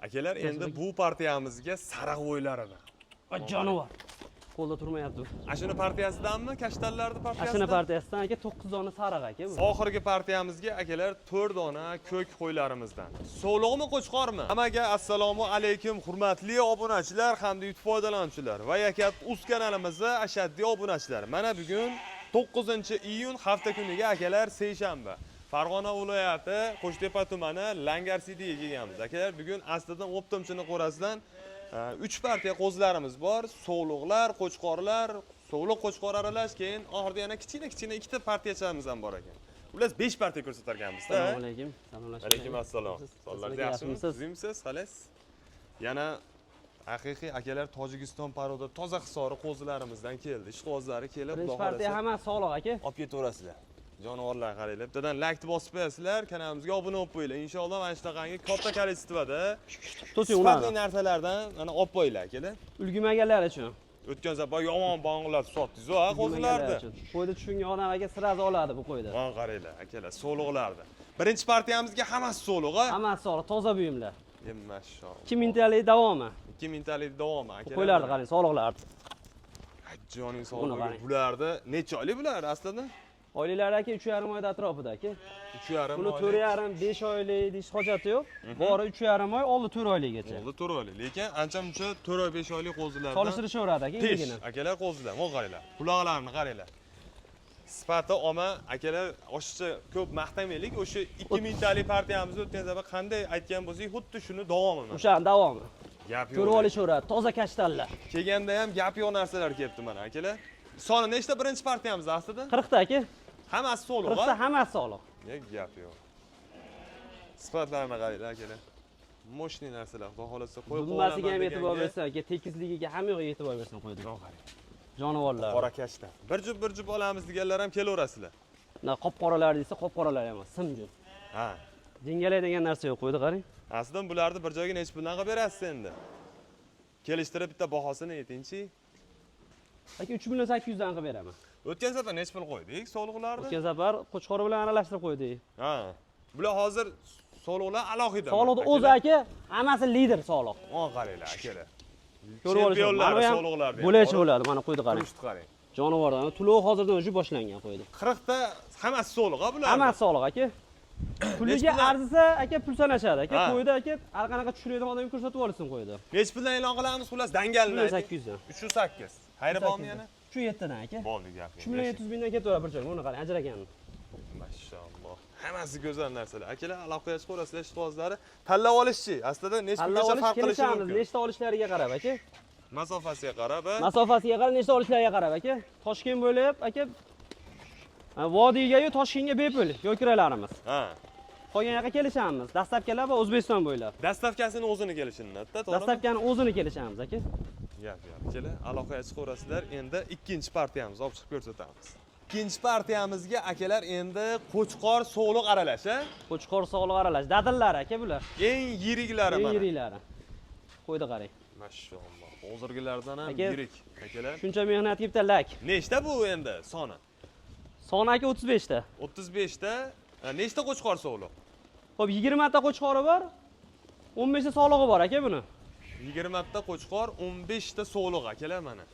Akalar, endi bu partiyamizga sariq o'ylarida. Jonivor. Qo'lda turmayapti. Ashuna partiyasidanmi? Kashtallarni partiyasidan? Ashuna partiyasidan aka 9 dona sariq aka bu. Oxirgi partiyamizga akalar 4 dona ko'k qo'ylarimizdan. So'liqmi, qo'chqormi? Hammaga assalomu alaykum, hurmatli obunachilar hamda YouTube foydalanuvchilar va Yakat Uz kanalimizda ashaddiy obunachilar. Mana bugun 9-iyun hafta kuniga akalar seshanba. Farg'ona viloyati Qo'shtepa tumani Langarsidiga kelganmiz. Akalar, bugun aslida Optimchini qo'rasidan 3 partiya qo'zlarimiz bor. So'liqlar, qo'chqorlar, so'liq qo'chqor aralash, keyin oxirida yana kichkina ikkita partiyachamiz ham bor ekan. Ular 5 partiya ko'rsatarganmiz. Assalomu alaykum. Salomlashib. Alaykum assalom. Sonlarga yaxshimisiz? Sizimsiz? Xolos. Yana haqiqiy akalar Tojikiston paroda toza hisori qo'zlarimizdan keldi. Ish qo'zlari kelib, Birinchi partiya hamma sog'liq aka. Olib ketaverasizlar. Jonivorlar qaranglar. Bittadan like bosib qo'yasizlar, kanalimizga obuna bo'lib qo'yinglar. Inshaalloh mana shunaqangi katta kolleksiyada sifatli narsalardan mana olib qo'yinglar akalar. Ulgumaganlar uchun. O'tgan safar yomon bong'ilab sotdingiz, ha, qo'zlarni. Qo'yda tushungan odam aka sirazi oladi bu qo'yda. Mana qaranglar akalar, so'liqlarni. Birinchi partiyamizga hammasi so'liq, ha? Hammasi sog'liq, toza buyumlar. Mashallah. 2 mingtalik davomi. 2 mingtalik davomi akalar. Qo'ylarni qarang, sog'liqlarni. Joning sog'lig'i. Bularda necha oylik bular aslida? Oyliklari aka 3,5 oyda atrofida aka. 3,5 Buni 4,5 5 oylik deyish hojati yo'q. Bori 3,5 oy, oldi 4 oylikgacha. Oldi 4 oylik. Lekin ancha-muncha 4 oy 5 oylik qo'zilardan solishtirishaveradi aka, endigina. Akalar qo'zilar, mana qaranglar. Quloqlarini qaranglar. Sifati oma akalar oshiqcha ko'p maqtamaylik. O'sha 2000 talik partiyamizni o'tgan safar qanday aytgan bo'lsak, xuddi shuni davomi. O'sha davomi. Gap yo'q. Ko'rib olishaveradi, toza kashtallar. Kelganda ham gap yo'q narsalar kelibdi mana akalar. Soni nechta birinchi partiyamiz aslida? 40 ta aka. Hammasi so'liq, 40 ta hammasi sog'liq. Gap yo'q. Sifatlarini qaranglar akalar. Moshni narsalar, xudo xolasa qo'y qo'yib. Dumbasiga ham e'tibor bersa, aka tekizligiga hamma yo'q e'tibor bersin qo'ydi. Jonivorlar. Qora kashta. Bir jup olamiz deganlar ham kelaverasizlar. Qop-qoralar desa, qop-qoralar emas, simjun. Ha. Jingalaydigan narsa yo'q qo'ydi, qarang. Aslida bularni bir joyga necha puldan qilib berasiz endi? Kelishtirib bitta bahosini ayting-chi. Aka 3,8 dan qilib beraman. O'tgan safar necha pul qo'ydik so'liqlarni? O'tgan safar qo'chqor bilan aralashtirib qo'ydik. Ha. Bular hozir so'liqlar alohida. Soliqni o'zi aka, hammasi lider soliq. Mana qaranglar akalar. Ko'rib olishlar. So'liqlar. Bo'lachi bo'ladi, mana qo'ydi qarang. Turishni qarang. Jonivordan to'lov hozirdan o'zi boshlangan qo'ydi. 40 ta hammasi so'liq, bular. Hammasi soliq aka. Puliga arzisa aka pul sanashadi aka. Qo'ydi aka, har qanaqa tushiradigan odamga ko'rsatib olsin qo'ydi. Necha puldan e'lon qilamiz, xullas dangalni. 800 dan. 308. Xayri bormi yana? 7 dan aka. Bo'ldi gap. 3,700 mingdan ketaveradi bir joyga. Buni qarang, ajraganini. Mashalloh. Hammasi go'zal narsalar. Akalar, aloqaga chiqaverasizlar, ishqibozlari. Tanlab olishchi. Aslida necha pulgacha farq qilishi mumkin. Nechta olishlariga qarab aka. Masofasiga qarab, Masofasiga qarab, nechta olishlariga qarab aka. Toshkent bo'ylab aka. Vodiyga-yu Toshkentga bepul yo'l kiralarimiz. Ha. Qolgan yoqqa kelishamiz. Dastlabkilar va O'zbekiston bo'ylab. Dastavkasini o'zini kelishini-da, to'g'rimi? Dastlabkani o'zini kelishamiz aka. Gap. Kelar, aloqaga chiqaverasizlar. Endi ikkinchi partiyamizni olib chiqib ko'rsatamiz. Ikkinchi partiyamizga akalar endi qo'chqor so'liq aralash, ha? Qo'chqor so'liq aralash. Dadillar aka bular. Eng yiriklari mana. Eng yiriklari. Qo'ydi qarang. Mashalloh. Hozirgilardan ham yirik akalar. Shuncha mehnatga bitta lak. Nechta bu endi soni? Soni aka 35 ta. 35 ta. Nechta qo'chqor so'liq? Xo'p, 20 ta qo'chqori bor. 15 ta so'lig'i bor aka buni. 20 ta qo'chqor, 15 ta so'liq akalar mana.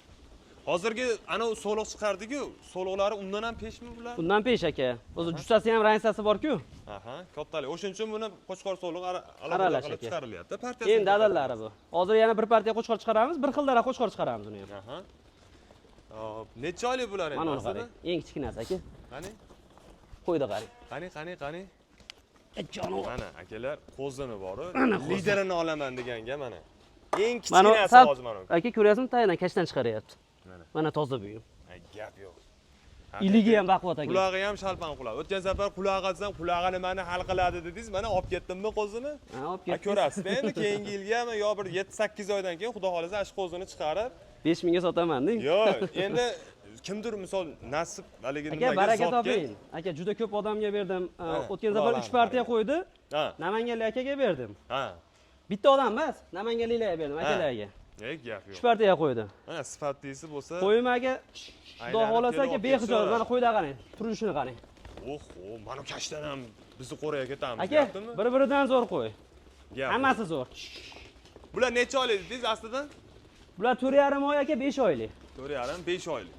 Hozirgi ana so'liq chiqardik-ku, so'liqlari undan ham peshmi bular? Undan pesh aka. O'zi jussasi ham ransasi bor-ku. Aha, kattalik. O'shuning uchun buni qo'chqor so'liq aralash qilib chiqarilyapti. Endi dadallari bu. Hozir yana bir partiya qo'chqor chiqaramiz, bir xildara qo'chqor chiqaramiz uni ham. Aha. Hop, necha oylik bular endi? Mana uni qarang. Eng kichkinasi aka. Qani? Qo'ydi qarang. Qani? Jonivor. Mana akalar qo'zini bor. Liderini olaman deganga mana. Eng kichkinasi hozir mana. Aka ko'ryapsizmi, tayidan kashtan chiqaryapti. Mana toza buyum. Gap yo'q. Iligi ham baquvvat aka. Qulog'i ham shalpan quloq. O'tgan safar qulog'i atsam, qulog'i nimani hal qiladi dedingiz, mana olib ketdimmi qo'zini? Ha, olib ketdim. Ko'rasiz endi keyingi yilga yo bir 7-8 oydan keyin xudo xolasa ash qo'zini chiqarib 5 mingga sotaman deng. Yo'q, endi kimdir misol nasib haligi nimaga aka baraka toping. Aka juda ko'p odamga berdim. O'tgan safar 3 partiya qo'ydi. Namanganlik akaga berdim. Ha. Bitta odam emas, namanganliklarga berdim akalarga. Gap yo'q. 3 partiya qo'ydi. Mana sifatlisi bo'lsa, qo'ymaga xudo xolasa aka behijob. Mana qo'yda qarang, turishini qarang. Mana kashtan ham bizni qo'raga ketamiz, aka, bir-biridan zo'r qo'y. Hammasi zo'r. Bular necha oylik dedingiz aslida? Bular 4,5 oy aka, 5 oylik. 4,5 5 oylik.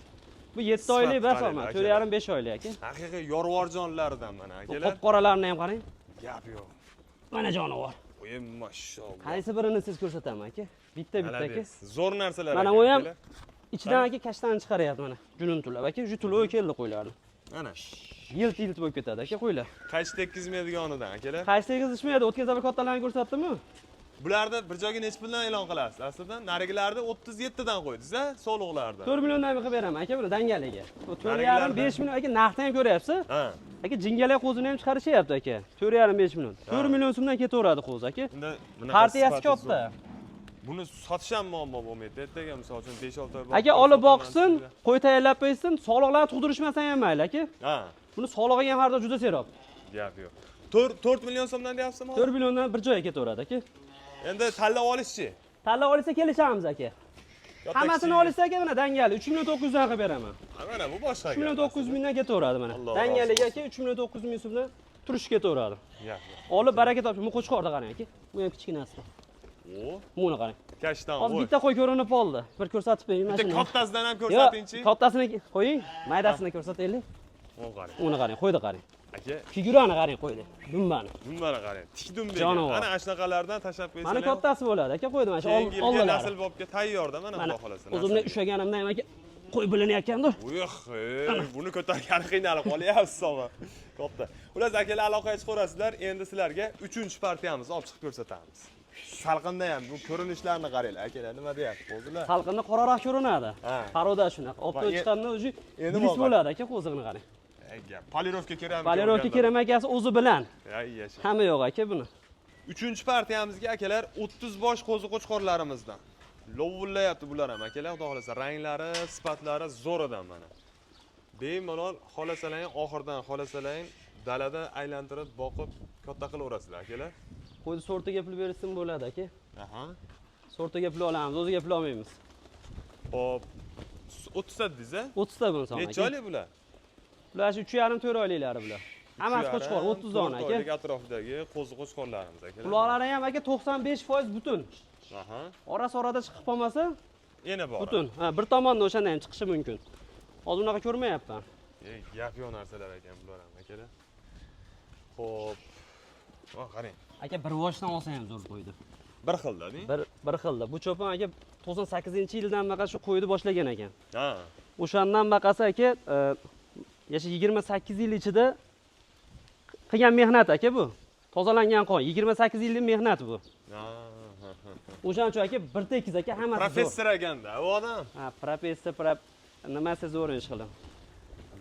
Bu 7 oylik Sifat bas qarang, olma, aka. 4,5 5 oylik aka. Haqiqiy yorvorjonlardan mana Bu akalar. qop-qoralarni ham qarang. Gap yo'q. Mana jonivor. Oy mashalloh. Qaysi birini siz ko'rsataman aka? Bitta aka. Malades. Zo'r narsalar. Mana aka, u ham akalar. ichidan aka kashtan chiqaryapti mana. Junun tulab aka, shu tuluv keldi qo'ylarni. Mana. Yilt-yilt bo'lib ketadi aka qo'ylar. Qaysi tekkizmaydigonidan akalar. Qaysi tegizishmaydi? O'tkazib kattalarni ko'rsatdimmi? Bularni bir joyga necha puldan e'lon qilasiz? Aslida narigilarni 37 dan qo'ydingiz-a, soliqlarni. 4 milliondan qilib beraman aka buni dangaliga. Bu 4,5 Narigilardan? 5 million aka narxni ham ko'ryapsiz. Ha. Aka jingalak qo'zini ham chiqarishyapti aka. 4,5 5 million. 4 million so'mdan ketaveradi qo'z aka. Unda Partiyasi katta. Buni sotish ham muammo bo'lmaydi. Ertaga misol uchun 5-6 oy Aka olib boqsin, qo'y tayyorlab qo'ysin, soliqlarni tug'dirishmasa ham mayli aka. Ha, Buni solig'iga ham har doim juda serob. gap yo'q. 4 million so'mdan deyapsizmi? 4 milliondan bir joyga ketaveradi aka. Endi tanlab olishchi. Tanlab olsa kelishamiz aka. Katta Hammasini kichigi. olsa aka mana dangali 3 million 900 dan qilib beraman. Mana bu boshqa. 3 million 900 mingdan ketaveradi mana. Alloh Dangaliga razı aka 3 million 900 ming so'mdan turish ketaveradi. Gap Olib baraka topib, bu qo'chqorda qarang aka. Bu ham kichkinasi. yo'q. O, Buni qarang. kashdan Hozir qo'y. bitta qo'y ko'rinib qoldi. Bir ko'rsatib bering mana Bitta shuni. kattasidan ham Yo'q, ko'rsatingchi. kattasini qo'ying, maydasini ko'rsataylik. O qarang. Uni qarang, qo'ydi qarang. Aka, Figurani qarang qo'ydi. Dumbani. bundan qarang. Tik dumbe. Jonivor. Ana shunaqalardan tashab qo'ysalar. Mana kattasi bo'ladi aka, qo'ydi mana shu Keyingi yilga oldilari. nasl bobga tayyorda mana Mana xudo xolasa. o'zimni ushlaganimdan ham aka qo'y bilinayotgandir. Uyuh, buni ko'targani qiynalib qolyapsiz ama. Katta. Ular akalar aloqaga chiqarasizlar. Endi sizlarga 3-partiyamizni olib chiqib ko'rsatamiz. Salqinda ham bu ko'rinishlarni qaranglar akalar, nima deyapti o'zilar? Salqinda qoraroq ko'rinadi. Ha. Paroda shunaqa. Olib Va, chiqqanda o'zi endi bilis boqar. bo'ladi aka qo'zig'ini qarang. Gap. Polirovka kerakmi? Polirovka kerakmakasi o'zi bilan. Ay yasha. Hamma yo'q aka buni. 3-partiyamizga akalar 30 bosh qo'zi qo'chqorlarimizdan. Lovullayapti bular ham akalar, xudo xolasa ranglari, sifatlari zo'ridan mana. Bemalol xolasalaring oxirdan xolasalaring dalada aylantirib boqib katta qilaverasizlar akalar. Qo'yni sortiga pul bersin bo'ladi aka. Aha. Sortiga pul olamiz, o'ziga pul olmaymiz. Hop. 30 ta dedingiz-a? 30 ta bo'lsa Necha oylik bular? Bular 3,5 4 oyliklari bular. Hammasi qo'chqor 30 dona aka. Oylik atrofidagi qo'zi qo'chqorlarimiz akalar. Quloqlari ham aka 95% butun. Aha. Orada chiqib qolmasa Yana bor. butun. Ha, bir tomonda o'shanda ham chiqishi mumkin. Hozir unaqa ko'rmayapman. Gap yo'q narsalar ekan bular ham akalar. Xo'p. Va qarang. Aka bir voshdan olsa ham zo'r qo'ydi. Bir xilda-da. Bir xilda. Bu cho'pon aka 98-yildan baqa shu qo'yni boshlagan ekan. Ha. O'shandan baqasi aka yasha 28 yil ichida qilgan mehnat aka bu. Tozalangan qon, 28 yillik mehnat bu. Ha. O'shaning uchun aka bir tekis aka hammasi zo'r. Professor ekanda, u odam. Ha, professor, nimasi zo'r ish qildim.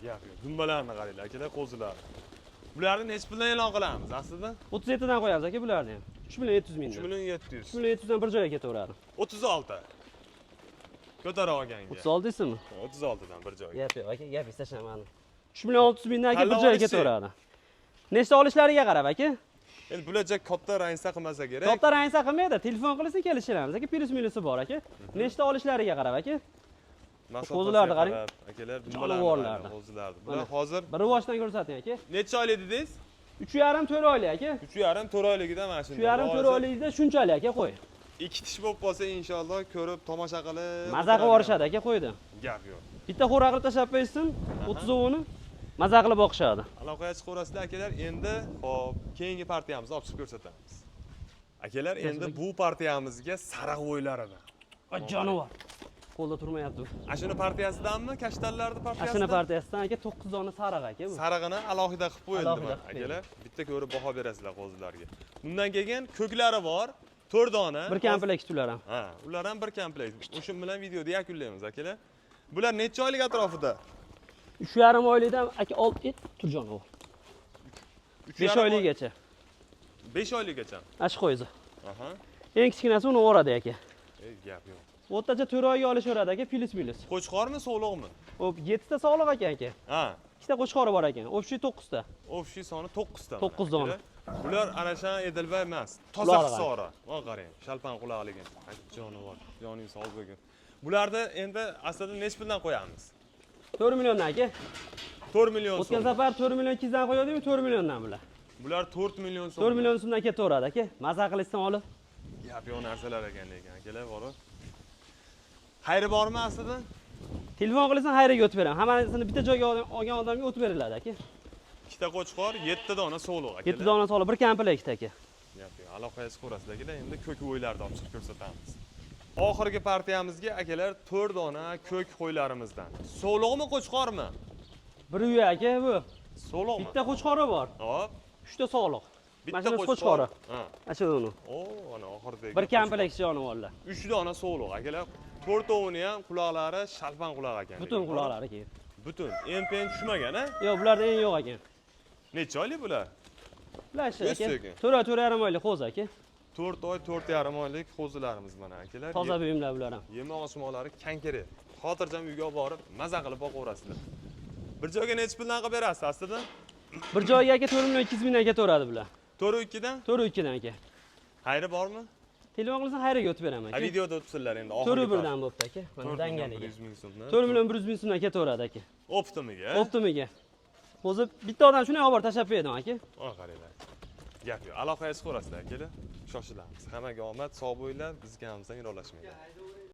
Gap yo'q. Dumbalarni qaranglar akalar, qo'zilar. Bularni necha puldan e'lon qilamiz aslida? 37 dan qo'yamiz aka bularni ham. 3 million 700 ming. 3 million 700. 3 million 700 dan bir joyga ketaveradi. 36. Ko'tara olganga. 36 deysizmi? 36 dan bir joyga. Gap yo'q aka, gap istashmani. 3 million 600 mingdan aka bir Tanlab joyga olishchi. ketaveradi. Nechta olishlariga qarab aka. Endi bularcha katta rangsa qilmasa kerak. Katta rangsa qilmaydi, telefon qilsa kelishamiz aka, plus minusi bor aka. Nechta olishlariga qarab aka. Qo'zilarni qarang. Akalar, Jonivorlarni. qo'zilarni. Bular hozir Bir rivojdan ko'rsating aka. necha oylik dedingiz? 3,5 4 oylik aka. 3,5 4 oyligida mana shunday. 3,5 4 oylikda shunchalik aka qo'y. Ikki tish bo'lib qolsa inshaalloh ko'rib tomosha qilib. Maza qilib borishadi aka qo'ydi. Gap yo'q. Bitta xo'ra qilib tashlab qo'ysin, 30 ni maza qilib boqishadi. Aloqaga chiqaverasizlar akalar. Endi hop, keyingi partiyamizni olib chiqib ko'rsatamiz. Akalar, endi bu partiyamizga sariq o'ylaridan. Jonivor. Qo'lda turmayapti. Ashuna partiyasidanmi? Kashtanlarning partiyasidan? Ashuna partiyasidan aka 9 dona sariq aka bu. Sarig'ini alohida qilib qo'yildi Alohida qilib akalar. Bitta ko'rib baho berasizlar qo'zilarga. Bundan keyin ko'klari bor, 4 dona. Bir komplekt ular ham. Ha, ular ham bir komplekt. O'sha bilan videoda yakunlaymiz akalar. Bular necha oylik atrofida? 3,5 oylikdan aka olib ket Turjonov. 5 oylikgacha. 5 oylikgacha. Ash qo'yzi. Aha. Eng kichkinasi uni o'radi aka. Gap yo'q. O'rtacha 4 oyga olishaveradi aka, plus minus. Qo'chqormi, so'liqmi? Hop, 7 ta sog'liq ekan aka. Ha. Ikkita qo'chqori bor ekan. Общий 9 ta. Общий soni 9 ta. 9 dona. Bular ana shu Edilbay emas. Toza hisora. Mana qarang, shalpan quloqligin. Jonivor, joningiz sog' bo'lsin. Bularni endi aslida nech puldan qo'yamiz? 4 milliondan aka. 4 million so'm. O'tgan safar 4 million 200 dan qo'ygandik, 4 milliondan bular. Bular 4 million so'm. 4 million so'mdan ketaveradi aka. Maza qilishdan olib. Gap yo'q narsalar ekan lekin akalar bor. Xayri bormi aslida? Telefon qilsang xayriga o'tib beraman. Hammasini bitta joyga olgan odamga o'tib beriladi aka. Ikkita qo'chqor, 7 dona sog'liq akalar. 7 dona solib bir komplekt aka. Gap yo'q. Aloqangiz ko'rasizlar akalar. Endi ko'k o'ylarni olib chiqib ko'rsatamiz. Oxirgi partiyamizga akalar 4 dona ko'k qo'ylarimizdan. Sog'liqmi qo'chqormi? Bir uy aka bu. Sog'liqmi? Bitta qo'chqori bor. Hop. 3 ta sog'liq. Bitta Mana shu qo'chqori. Ha. Ana uni. O, ana oxirdagi. Bir komplekt jonivorlar. 3 dona sog'liq akalar. 4 ovini ham quloqlari shalpan quloq ekan. Butun quloqlari keyin. Butun. Empen tushmagan a? Yo'q, bularda eng yo'q ekan. Necha oylik bular? Bular shu aka. O'zseki. 4.5 oylik qo'z aka. 4 oy, 4,5 oylik qo'zilarimiz mana akalar. Toza buyumlar bular ham. Yemoq osmonlari kankiri. Xotirjam uyga borib maza qilib boqaverasizlar. Bir joyga necha puldan qilib berasiz aslida? Bir joyga aka 4 million 200 mingdan ketaveradi bular. 4.2 dan? 4.2 dan aka. Xayri bormi? Telefon qilsang xayriga o'tib beraman Ha, aka. videoda o'tibsizlar endi 4.1 dan bo'pti aka. Mana 4 danganiga. 100 ming so'mdan. 4 million 100 ming so'mdan ketaveradi aka. Optimiga. Optimiga. O'zi bitta odam shuni olib borib tashlab berdim aka. Mana qaranglar. Gap yo'q. Aloqangiz ko'rasizlar akalar. Shoshilamiz. Hammaga omad, sog' bo'linglar. Bizga ham yiroqlashmanglar.